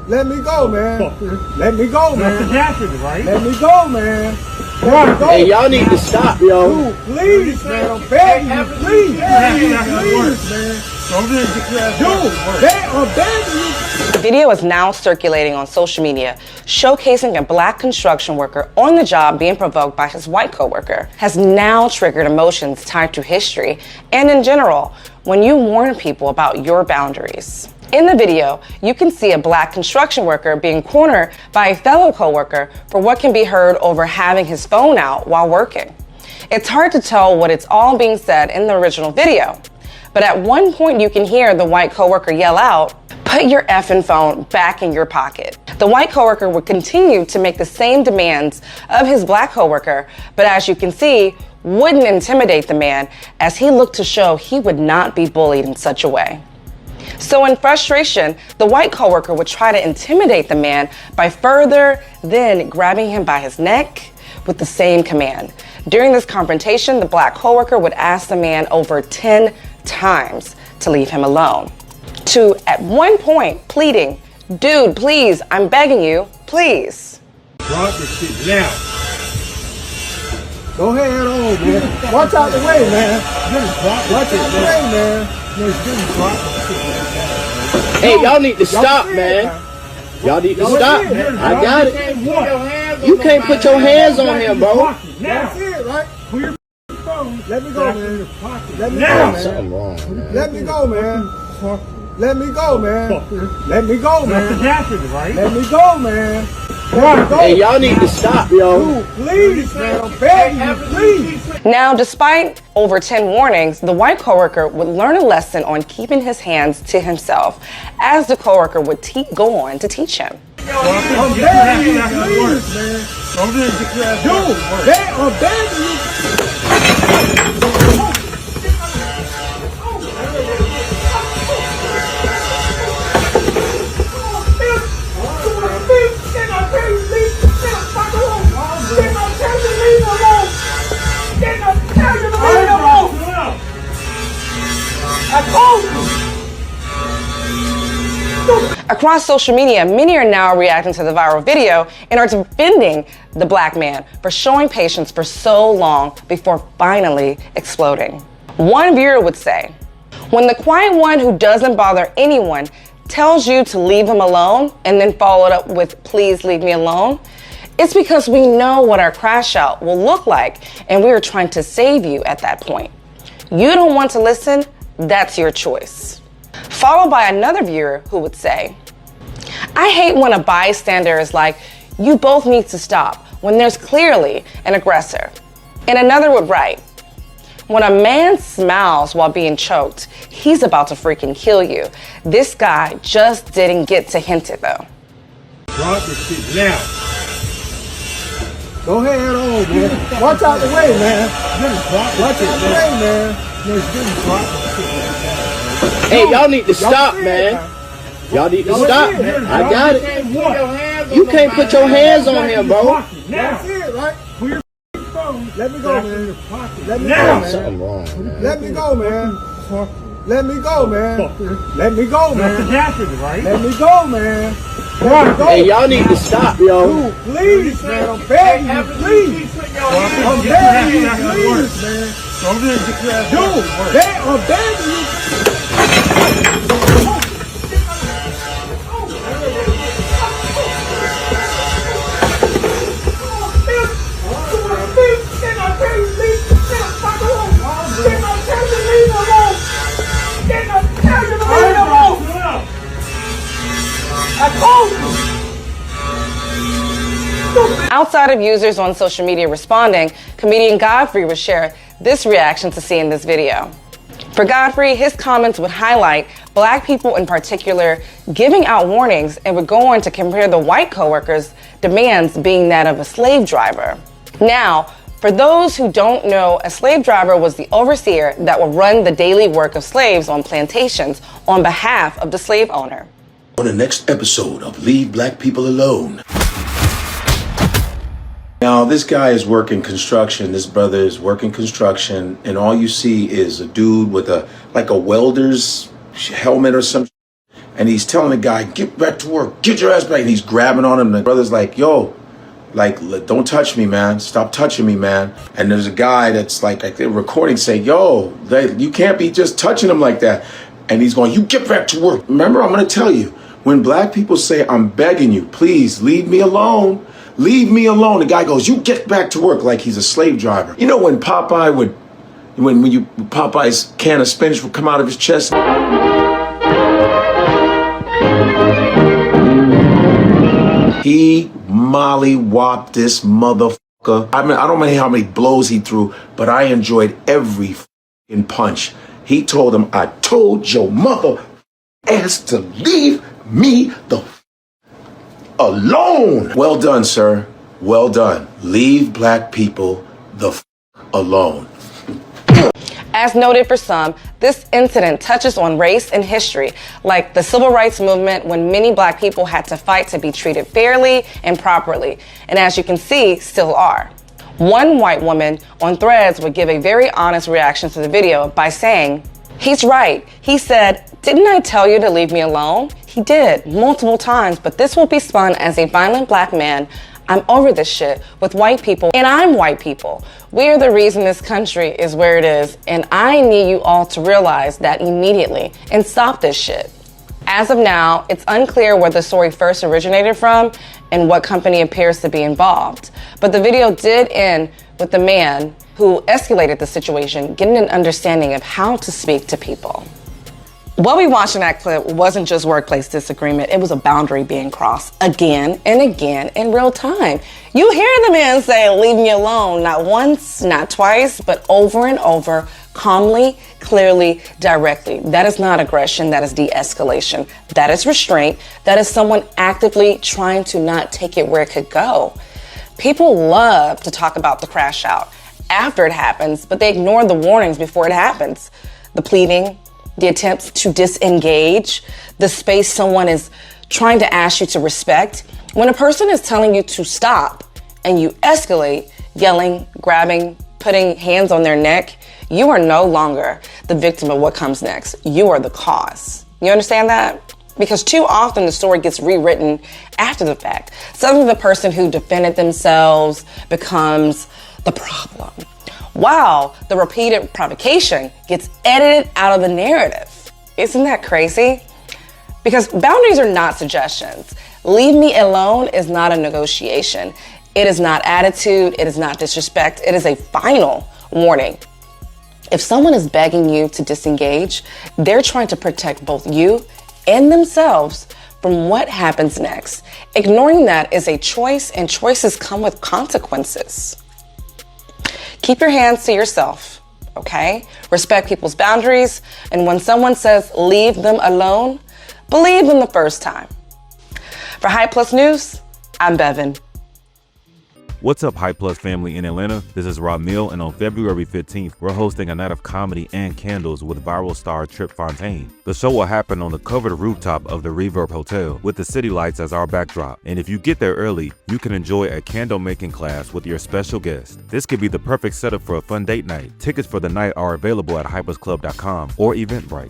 Let me go, man. Let me go, man. Nothing happened, right? Let me go, man. Let me go. Hey, y'all need to stop, yo. Dude, please, man. I'm begging you. Please, please, man. Dude, I'm begging you. The video is now circulating on social media, showcasing a black construction worker on the job being provoked by his white coworker. Has now triggered emotions tied to history and in general when you warn people about your boundaries. In the video, you can see a black construction worker being cornered by a fellow coworker for what can be heard over having his phone out while working. It's hard to tell what it's all being said in the original video, but at one point you can hear the white coworker yell out, "Put your effing phone back in your pocket." The white coworker would continue to make the same demands of his black coworker, but as you can see, wouldn't intimidate the man as he looked to show he would not be bullied in such a way. So in frustration, the white coworker would try to intimidate the man by further then grabbing him by his neck with the same command. During this confrontation, the black coworker would ask the man over 10 times to leave him alone. To, at one point, pleading, "Dude, please, I'm begging you, please." Drop your shit now. Go ahead on, man. Watch out the way, man. Watch out the way, man. Hey, y'all need to stop, man. Y'all need to stop. I got it. You can't put your hands on him, bro. That's it, right? Put your phone. Let me go, man. Let me go, Now. man. Something wrong, man. Let me go, man. Let me go, man. Let me go, Nothing man. happened, right? Let me go, man. Let me go. Hey, y'all need to stop, yo. Dude, please, man. I'm begging you, please. Now, despite over 10 warnings, the white coworker would learn a lesson on keeping his hands to himself, as the coworker would go on to teach him. I'm begging you, please, man. Dude, I'm begging you. Across social media, many are now reacting to the viral video and are defending the black man for showing patience for so long before finally exploding. One viewer would say, "When the quiet one who doesn't bother anyone tells you to leave him alone and then followed up with, 'Please leave me alone,' it's because we know what our crash out will look like and we are trying to save you at that point. You don't want to listen, that's your choice." Followed by another viewer who would say, "I hate when a bystander is like, 'You both need to stop,' when there's clearly an aggressor." And another would write, "When a man smiles while being choked, he's about to freaking kill you. This guy just didn't get to hint it though." Drop your shit now. Go ahead on, man. Watch out the way, man. Watch out the way, man. Hey, y'all need to stop, man. Y'all need to stop. I got it. You can't put your hands on him, bro. That's it, right? Put your phone. Let me go, man. Let me go, Now. man. Something wrong, man. Let me go, man. Let me go, man. Let me go, Nothing man. happened, right? Let me go, man. Let me go. Hey, y'all need to stop, yo. Dude, please, man. I'm begging you, please. I'm begging you, please, man. Dude, I'm begging you. Outside of users on social media responding, comedian Godfrey would share this reaction to seeing this video. For Godfrey, his comments would highlight black people in particular giving out warnings and would go on to compare the white coworkers' demands being that of a slave driver. Now, for those who don't know, a slave driver was the overseer that would run the daily work of slaves on plantations on behalf of the slave owner. On the next episode of Leave Black People Alone. Now, this guy is working construction. This brother is working construction, and all you see is a dude with like a welder's helmet or something. and he's telling the guy, get back to work, get your ass back. And he's grabbing on him. The brother's like, yo, like, don't touch me, man. Stop touching me, man. And there's a guy that's like they're recording saying, yo, you can't be just touching him like that. And he's going, you get back to work. Remember, I'm going to tell you, when black people say, I'm begging you, please leave me alone. Leave me alone. The guy goes, you get back to work, like he's a slave driver. You know when Popeye's can of spinach would come out of his chest? He molly-whopped this motherfucker. I mean, I don't know how many blows he threw, but I enjoyed every fucking punch. He told him, I told your mother ass to leave me the alone. Well done, sir. Well done. Leave black people the alone. As noted for some, this incident touches on race and history, like the civil rights movement when many black people had to fight to be treated fairly and properly, and as you can see, still are. One white woman on Threads would give a very honest reaction to the video by saying, he's right. He said, didn't I tell you to leave me alone? He did, multiple times, but this will be spun as a violent black man. I'm over this shit with white people, and I'm white people. We are the reason this country is where it is, and I need you all to realize that immediately and stop this shit. As of now, it's unclear where the story first originated from and what company appears to be involved. But the video did end with the man who escalated the situation getting an understanding of how to speak to people. What we watched in that clip wasn't just workplace disagreement, it was a boundary being crossed again and again in real time. You hear the man say, leave me alone, not once, not twice, but over and over, calmly, clearly, directly. That is not aggression, that is de-escalation. That is restraint, that is someone actively trying to not take it where it could go. People love to talk about the crash out after it happens, but they ignore the warnings before it happens. The pleading, the attempts to disengage, the space someone is trying to ask you to respect. When a person is telling you to stop and you escalate, yelling, grabbing, putting hands on their neck, you are no longer the victim of what comes next. You are the cause. You understand that? Because too often the story gets rewritten after the fact. Suddenly the person who defended themselves becomes the problem. Wow, the repeated provocation gets edited out of the narrative. Isn't that crazy? Because boundaries are not suggestions. Leave me alone is not a negotiation. It is not attitude, it is not disrespect, it is a final warning. If someone is begging you to disengage, they're trying to protect both you and themselves from what happens next. Ignoring that is a choice, and choices come with consequences. Keep your hands to yourself, okay? Respect people's boundaries, and when someone says leave them alone, believe them the first time. For High Plus News, I'm Bevan. What's up, High Plus family in Atlanta? This is Ramil, and on February 15th, we're hosting a night of comedy and candles with viral star Trip Fontaine. The show will happen on the covered rooftop of the Reverb Hotel with the city lights as our backdrop. And if you get there early, you can enjoy a candle making class with your special guest. This could be the perfect setup for a fun date night. Tickets for the night are available at hyplusclub.com or Eventbrite.